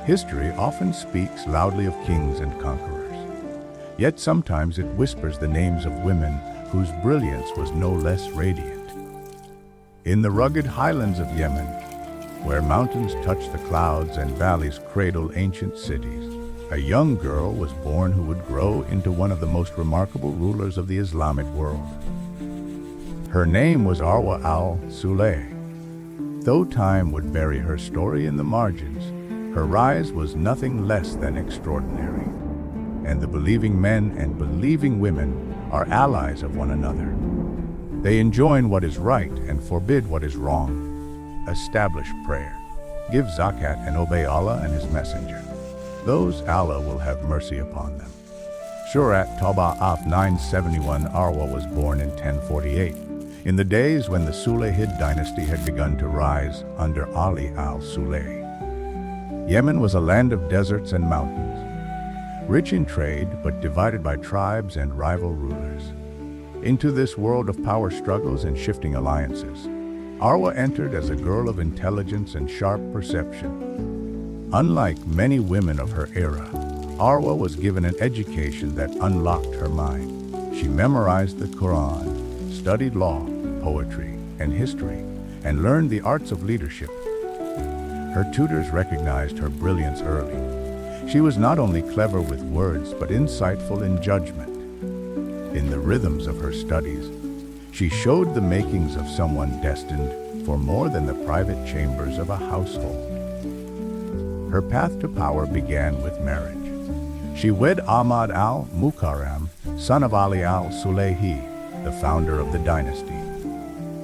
History often speaks loudly of kings and conquerors, yet sometimes it whispers the names of women whose brilliance was no less radiant. In the rugged highlands of Yemen, where mountains touch the clouds and valleys cradle ancient cities, a young girl was born who would grow into one of the most remarkable rulers of the Islamic world. Her name was Arwa al-Sulayhi. Though time would bury her story in the margins, her rise was nothing less than extraordinary. And the believing men and believing women are allies of one another. They enjoin what is right and forbid what is wrong. Establish prayer, give zakat and obey Allah and His Messenger. Those Allah will have mercy upon them. Surat Tawbah af 971. Arwa was born in 1048, in the days when the Sulayhid dynasty had begun to rise under Ali al-Sulayhi. Yemen was a land of deserts and mountains, rich in trade but divided by tribes and rival rulers. Into this world of power struggles and shifting alliances, Arwa entered as a girl of intelligence and sharp perception. Unlike many women of her era, Arwa was given an education that unlocked her mind. She memorized the Qur'an, studied law, poetry, and history, and learned the arts of leadership. Her tutors recognized her brilliance early. She was not only clever with words, but insightful in judgment. In the rhythms of her studies, she showed the makings of someone destined for more than the private chambers of a household. Her path to power began with marriage. She wed Ahmad al-Mukarram, son of Ali al-Sulayhi, the founder of the dynasty.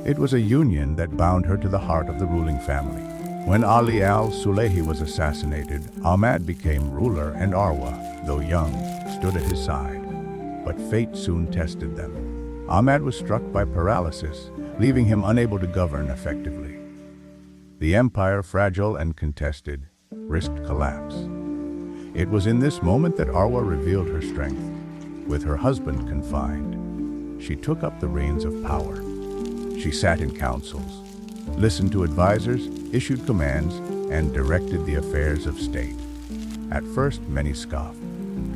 It was a union that bound her to the heart of the ruling family. When Ali al-Sulayhi was assassinated, Ahmad became ruler and Arwa, though young, stood at his side. But fate soon tested them. Ahmad was struck by paralysis, leaving him unable to govern effectively. The empire, fragile and contested, risked collapse. It was in this moment that Arwa revealed her strength. With her husband confined, she took up the reins of power. She sat in councils, listened to advisors, issued commands, and directed the affairs of state. At first, many scoffed.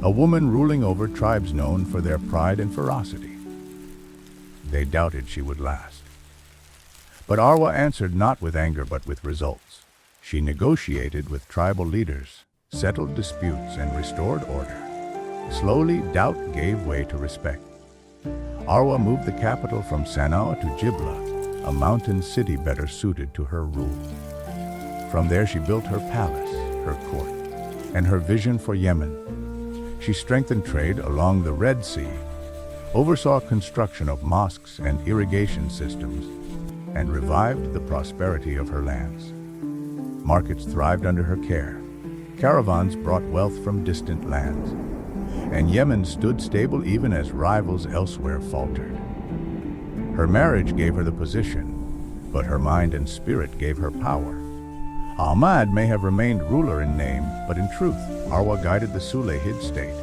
A woman ruling over tribes known for their pride and ferocity. They doubted she would last. But Arwa answered not with anger but with results. She negotiated with tribal leaders, settled disputes, and restored order. Slowly, doubt gave way to respect. Arwa moved the capital from Sana'a to Jibla, a mountain city better suited to her rule. From there she built her palace, her court, and her vision for Yemen. She strengthened trade along the Red Sea, oversaw construction of mosques and irrigation systems, and revived the prosperity of her lands. Markets thrived under her care. Caravans brought wealth from distant lands, and Yemen stood stable even as rivals elsewhere faltered. Her marriage gave her the position, but her mind and spirit gave her power. Ahmad may have remained ruler in name, but in truth, Arwa guided the Sulayhid state.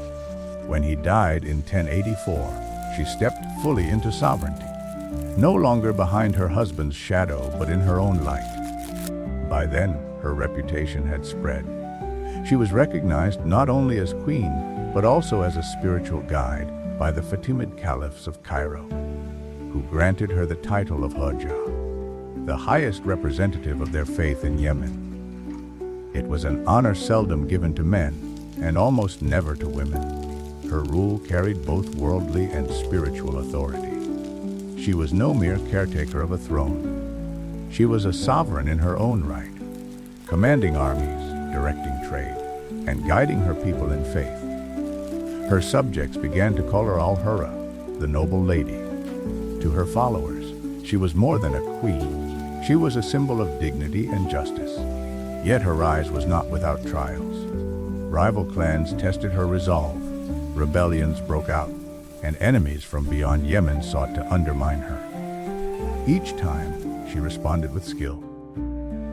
When he died in 1084, she stepped fully into sovereignty, no longer behind her husband's shadow, but in her own light. By then, her reputation had spread. She was recognized not only as queen, but also as a spiritual guide by the Fatimid Caliphs of Cairo, who granted her the title of Hujjah, the highest representative of their faith in Yemen. It was an honor seldom given to men, and almost never to women. Her rule carried both worldly and spiritual authority. She was no mere caretaker of a throne. She was a sovereign in her own right, commanding armies, directing trade, and guiding her people in faith. Her subjects began to call her Al-Hurra, the noble lady. To her followers, she was more than a queen. She was a symbol of dignity and justice. Yet her rise was not without trials. Rival clans tested her resolve, rebellions broke out, and enemies from beyond Yemen sought to undermine her. Each time, she responded with skill.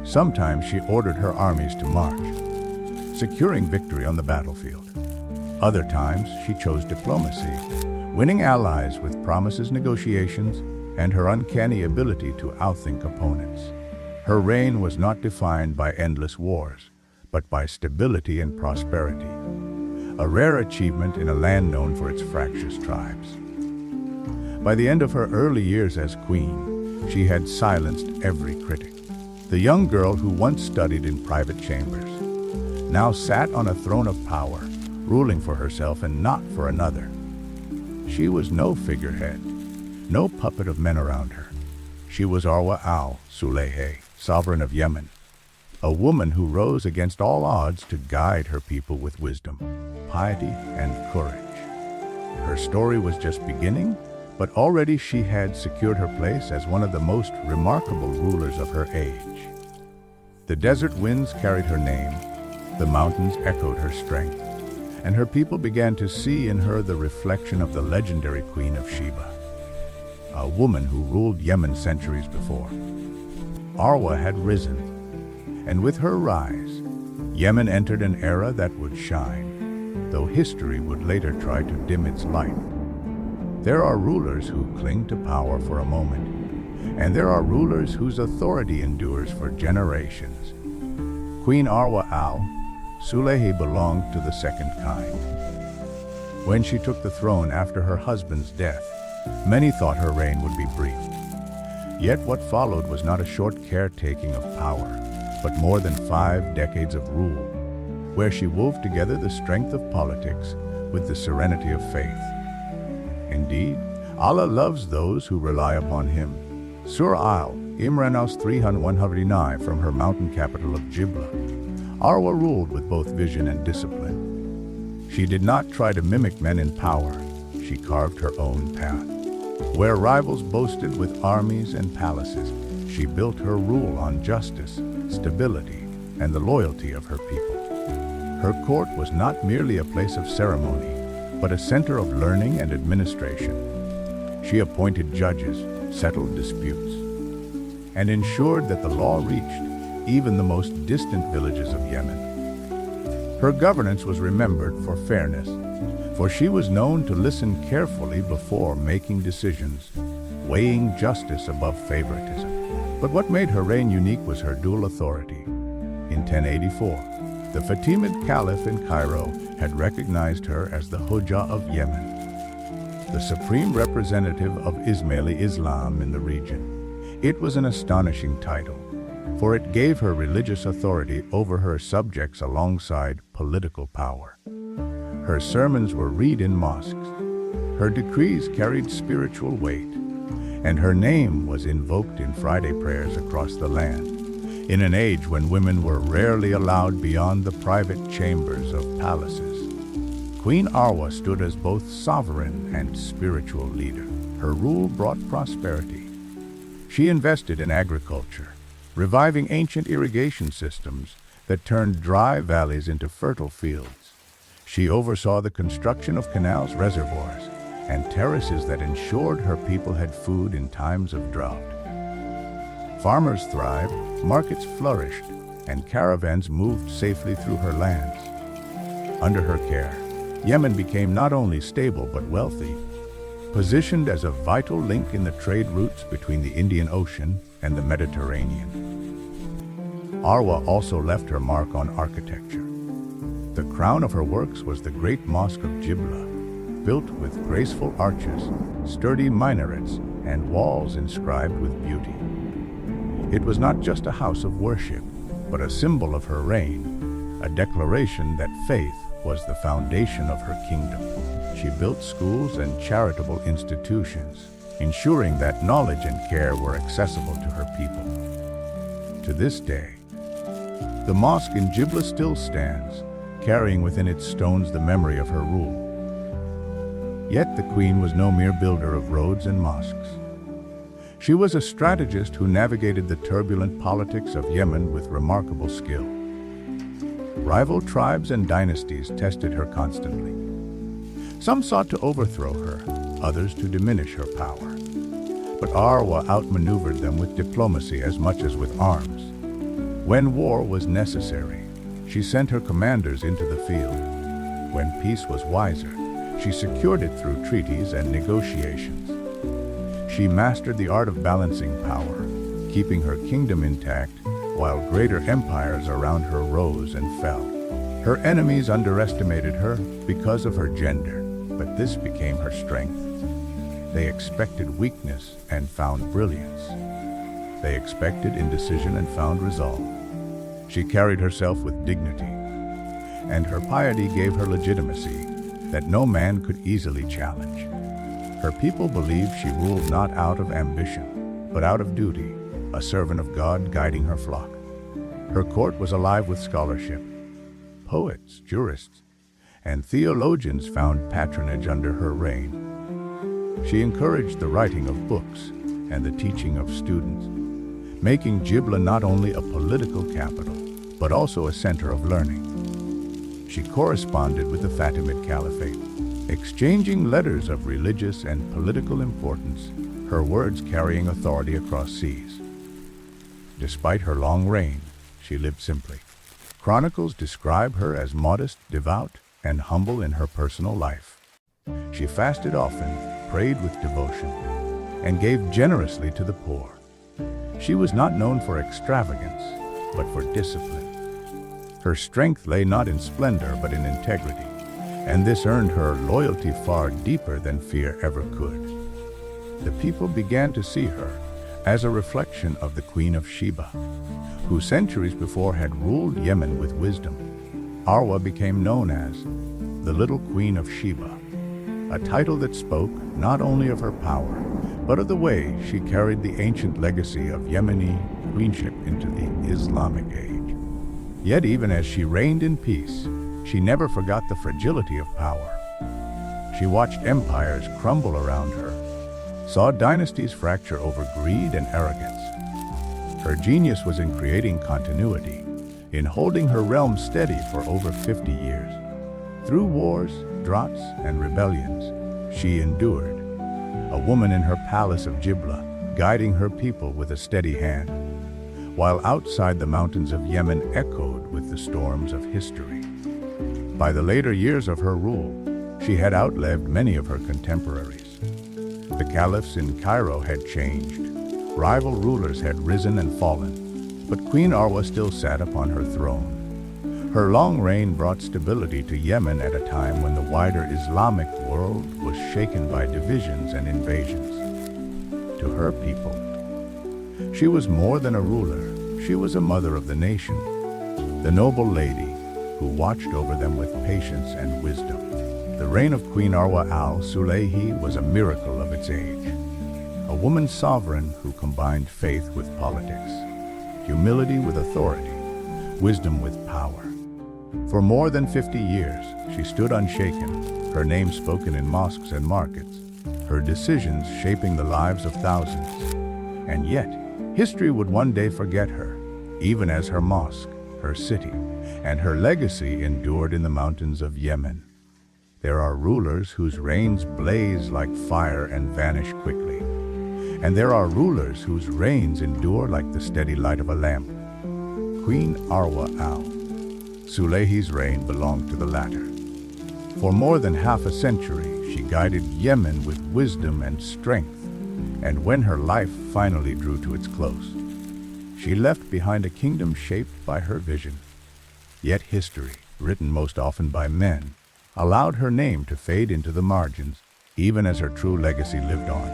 Sometimes she ordered her armies to march, securing victory on the battlefield. Other times, she chose diplomacy, winning allies with promises, negotiations, and her uncanny ability to outthink opponents. Her reign was not defined by endless wars, but by stability and prosperity, a rare achievement in a land known for its fractious tribes. By the end of her early years as queen, she had silenced every critic. The young girl who once studied in private chambers now sat on a throne of power, ruling for herself and not for another. She was no figurehead, no puppet of men around her. She was Arwa al-Sulayhi, sovereign of Yemen, a woman who rose against all odds to guide her people with wisdom, piety, and courage. Her story was just beginning, but already she had secured her place as one of the most remarkable rulers of her age. The desert winds carried her name, the mountains echoed her strength, and her people began to see in her the reflection of the legendary Queen of Sheba, a woman who ruled Yemen centuries before. Arwa had risen, and with her rise, Yemen entered an era that would shine, though history would later try to dim its light. There are rulers who cling to power for a moment, and there are rulers whose authority endures for generations. Queen Arwa al-Sulayhi belonged to the second kind. When she took the throne after her husband's death, many thought her reign would be brief. Yet what followed was not a short caretaking of power, but more than 5 decades of rule, where she wove together the strength of politics with the serenity of faith. Indeed, Allah loves those who rely upon Him. Surah Al-Imran 309 from her mountain capital of Jibla. Arwa ruled with both vision and discipline. She did not try to mimic men in power. She carved her own path. Where rivals boasted with armies and palaces, she built her rule on justice, stability, and the loyalty of her people. Her court was not merely a place of ceremony, but a center of learning and administration. She appointed judges, settled disputes, and ensured that the law reached even the most distant villages of Yemen. Her governance was remembered for fairness, for she was known to listen carefully before making decisions, weighing justice above favoritism. But what made her reign unique was her dual authority. In 1084, the Fatimid Caliph in Cairo had recognized her as the Hujjah of Yemen, the supreme representative of Ismaili Islam in the region. It was an astonishing title, for it gave her religious authority over her subjects alongside political power. Her sermons were read in mosques, her decrees carried spiritual weight, and her name was invoked in Friday prayers across the land, in an age when women were rarely allowed beyond the private chambers of palaces. Queen Arwa stood as both sovereign and spiritual leader. Her rule brought prosperity. She invested in agriculture, reviving ancient irrigation systems that turned dry valleys into fertile fields. She oversaw the construction of canals, reservoirs, and terraces that ensured her people had food in times of drought. Farmers thrived, markets flourished, and caravans moved safely through her lands. Under her care, Yemen became not only stable but wealthy, positioned as a vital link in the trade routes between the Indian Ocean and the Mediterranean. Arwa also left her mark on architecture. The crown of her works was the great mosque of Jibla, built with graceful arches, sturdy minarets, and walls inscribed with beauty. It was not just a house of worship, but a symbol of her reign, a declaration that faith was the foundation of her kingdom. She built schools and charitable institutions, ensuring that knowledge and care were accessible to her people. To this day, the mosque in Jibla still stands, carrying within its stones the memory of her rule. Yet the queen was no mere builder of roads and mosques. She was a strategist who navigated the turbulent politics of Yemen with remarkable skill. Rival tribes and dynasties tested her constantly. Some sought to overthrow her, others to diminish her power. But Arwa outmaneuvered them with diplomacy as much as with arms. When war was necessary, she sent her commanders into the field. When peace was wiser, she secured it through treaties and negotiations. She mastered the art of balancing power, keeping her kingdom intact while greater empires around her rose and fell. Her enemies underestimated her because of her gender, but this became her strength. They expected weakness and found brilliance. They expected indecision and found resolve. She carried herself with dignity, and her piety gave her legitimacy that no man could easily challenge. Her people believed she ruled not out of ambition, but out of duty, a servant of God guiding her flock. Her court was alive with scholarship. Poets, jurists, and theologians found patronage under her reign. She encouraged the writing of books and the teaching of students, making Jibla not only a political capital, but also a center of learning. She corresponded with the Fatimid Caliphate, exchanging letters of religious and political importance, her words carrying authority across seas. Despite her long reign, she lived simply. Chronicles describe her as modest, devout, and humble in her personal life. She fasted often, prayed with devotion, and gave generously to the poor. She was not known for extravagance, but for discipline. Her strength lay not in splendor, but in integrity, and this earned her loyalty far deeper than fear ever could. The people began to see her as a reflection of the Queen of Sheba, who centuries before had ruled Yemen with wisdom. Arwa became known as the Little Queen of Sheba, a title that spoke not only of her power, but of the way she carried the ancient legacy of Yemeni queenship into the Islamic age. Yet even as she reigned in peace, she never forgot the fragility of power. She watched empires crumble around her, saw dynasties fracture over greed and arrogance. Her genius was in creating continuity, in holding her realm steady for over 50 years. Through wars, droughts, and rebellions, she endured, a woman in her palace of Jibla, guiding her people with a steady hand, while outside the mountains of Yemen echoed with the storms of history. By the later years of her rule, she had outlived many of her contemporaries. The caliphs in Cairo had changed, rival rulers had risen and fallen, but Queen Arwa still sat upon her throne. Her long reign brought stability to Yemen at a time when the wider Islamic world was shaken by divisions and invasions. To her people, she was more than a ruler, she was a mother of the nation, the noble lady who watched over them with patience and wisdom. The reign of Queen Arwa al-Sulayhi was a miracle of its age, a woman sovereign who combined faith with politics, humility with authority, wisdom with power. For more than 50 years, she stood unshaken, her name spoken in mosques and markets, her decisions shaping the lives of thousands. And yet, history would one day forget her, even as her mosque, her city, and her legacy endured in the mountains of Yemen. There are rulers whose reigns blaze like fire and vanish quickly. And there are rulers whose reigns endure like the steady light of a lamp. Queen Arwa al-Sulayhi's reign belonged to the latter. For more than half a century, she guided Yemen with wisdom and strength, and when her life finally drew to its close, she left behind a kingdom shaped by her vision. Yet history, written most often by men, allowed her name to fade into the margins, even as her true legacy lived on.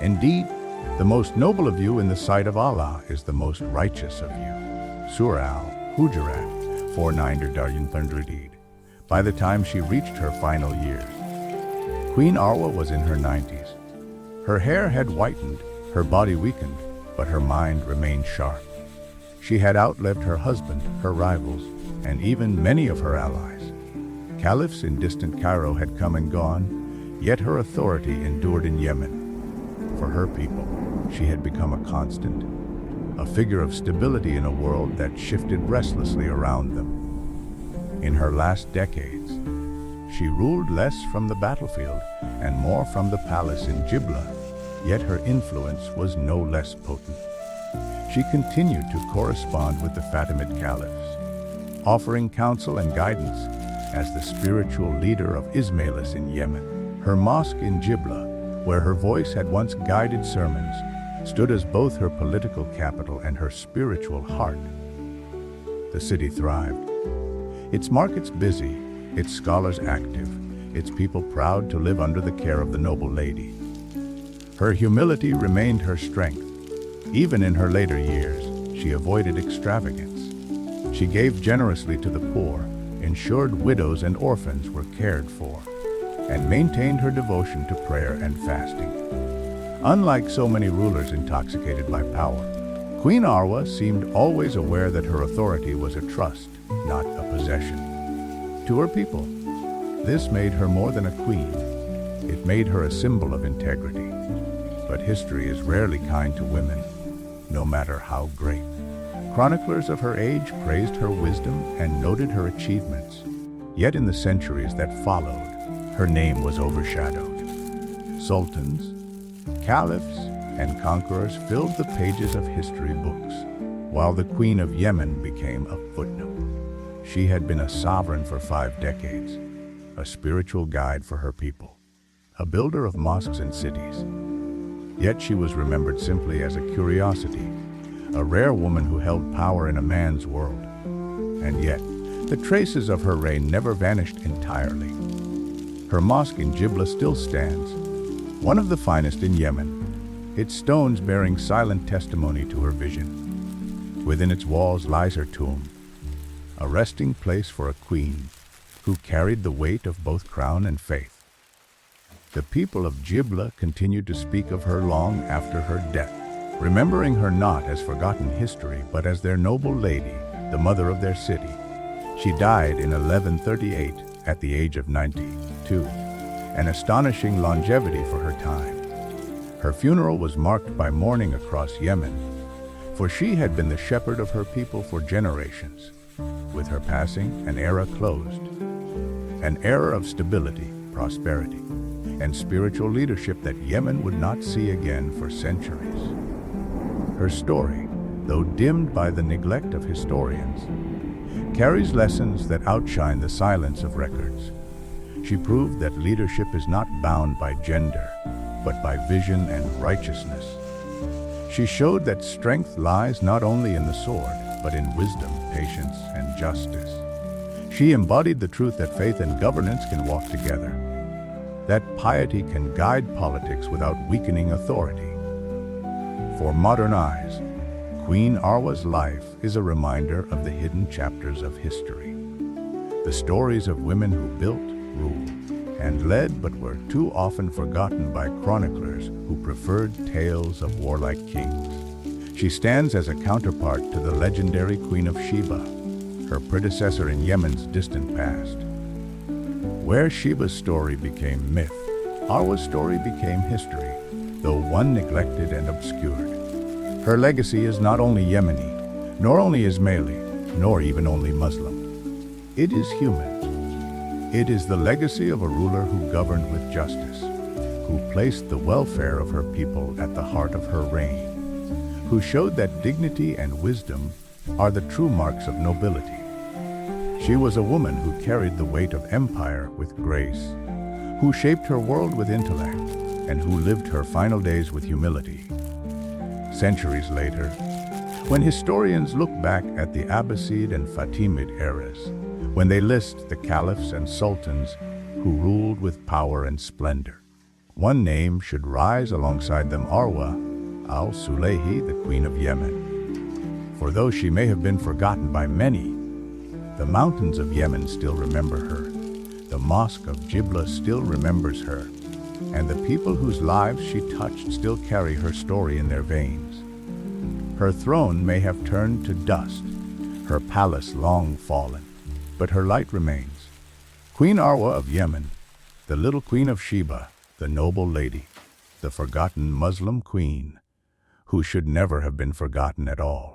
Indeed, the most noble of you in the sight of Allah is the most righteous of you. Surah al-Hujjah 4:9-100. By the time she reached her final years, Queen Arwa was in her 90s. Her hair had whitened, her body weakened, but her mind remained sharp. She had outlived her husband, her rivals, and even many of her allies. Caliphs in distant Cairo had come and gone, yet her authority endured in Yemen. For her people, she had become a constant, a figure of stability in a world that shifted restlessly around them. In her last decades, she ruled less from the battlefield and more from the palace in Jibla, yet her influence was no less potent. She continued to correspond with the Fatimid Caliphs, offering counsel and guidance as the spiritual leader of Ismailis in Yemen. Her mosque in Jibla, where her voice had once guided sermons, stood as both her political capital and her spiritual heart, the city thrived. Its markets busy, its scholars active, its people proud to live under the care of the noble lady. Her humility remained her strength. Even in her later years, she avoided extravagance. She gave generously to the poor, ensured widows and orphans were cared for, and maintained her devotion to prayer and fasting. Unlike so many rulers intoxicated by power, Queen Arwa seemed always aware that her authority was a trust, not a possession. To her people, this made her more than a queen. It made her a symbol of integrity. But history is rarely kind to women, no matter how great. Chroniclers of her age praised her wisdom and noted her achievements. Yet in the centuries that followed, her name was overshadowed. Sultans, caliphs, and conquerors filled the pages of history books, while the Queen of Yemen became a footnote. She had been a sovereign for 5 decades, a spiritual guide for her people, a builder of mosques and cities. Yet she was remembered simply as a curiosity, a rare woman who held power in a man's world. And yet, the traces of her reign never vanished entirely. Her mosque in Jibla still stands, one of the finest in Yemen, its stones bearing silent testimony to her vision. Within its walls lies her tomb, a resting place for a queen who carried the weight of both crown and faith. The people of Jibla continued to speak of her long after her death, remembering her not as forgotten history, but as their noble lady, the mother of their city. She died in 1138 at the age of 92, an astonishing longevity for her time. Her funeral was marked by mourning across Yemen, for she had been the shepherd of her people for generations. With her passing, an era closed, an era of stability, prosperity, and spiritual leadership that Yemen would not see again for centuries. Her story, though dimmed by the neglect of historians, carries lessons that outshine the silence of records. She proved that leadership is not bound by gender, but by vision and righteousness. She showed that strength lies not only in the sword, but in wisdom, patience, and justice. She embodied the truth that faith and governance can walk together, that piety can guide politics without weakening authority. For modern eyes, Queen Arwa's life is a reminder of the hidden chapters of history. The stories of women who built, ruled, and led but were too often forgotten by chroniclers who preferred tales of warlike kings. She stands as a counterpart to the legendary Queen of Sheba, her predecessor in Yemen's distant past. Where Sheba's story became myth, Arwa's story became history, though one neglected and obscured. Her legacy is not only Yemeni, nor only Ismaili, nor even only Muslim. It is human. It is the legacy of a ruler who governed with justice, who placed the welfare of her people at the heart of her reign, who showed that dignity and wisdom are the true marks of nobility. She was a woman who carried the weight of empire with grace, who shaped her world with intellect, and who lived her final days with humility. Centuries later, when historians look back at the Abbasid and Fatimid eras, when they list the caliphs and sultans who ruled with power and splendor, one name should rise alongside them: Arwa al-Sulayhi, the Queen of Yemen. For though she may have been forgotten by many, the mountains of Yemen still remember her, the mosque of Jibla still remembers her, and the people whose lives she touched still carry her story in their veins. Her throne may have turned to dust, her palace long fallen, but her light remains. Queen Arwa of Yemen, the little Queen of Sheba, the noble lady, the forgotten Muslim queen, who should never have been forgotten at all.